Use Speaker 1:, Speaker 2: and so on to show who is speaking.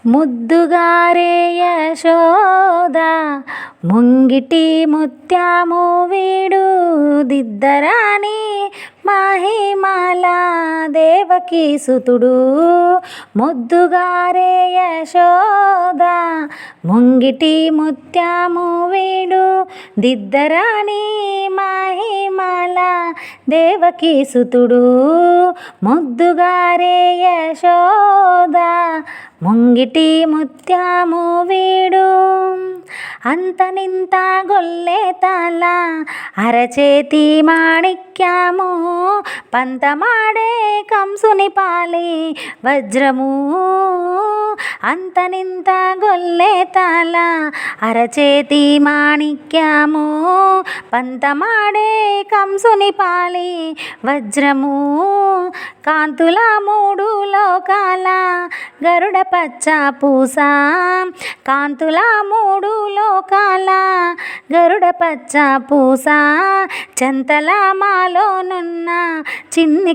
Speaker 1: ముద్దుగారే యశోద ముంగిటి ముత్యము వీడు దిద్దరాని మహిమల దేవకీ సుతుడు. ముద్దుగారే యశోద ముంగిటి ముత్యము వీడు దిద్దరాని మహిమల దేవకీ సుతుడు. ముద్దుగారే యశోద ముంగిటి ముత్యము వీడు. అంతనింత గొల్లె తల అరచేతి మాణిక్యము పంతమాడే కంసుని పాలి వజ్రము. అంతనింత గొల్లె తల అరచేతి మాణిక్యము పంతమాడే కంసుని పాలి వజ్రము. కాంతుల మూడు లోకాల గరుడ పచ్చ పూస. కాంతుల మూడు లోకాల గరుడ పచ్చ పూస. చెంతల మాలోనున్న చిన్ని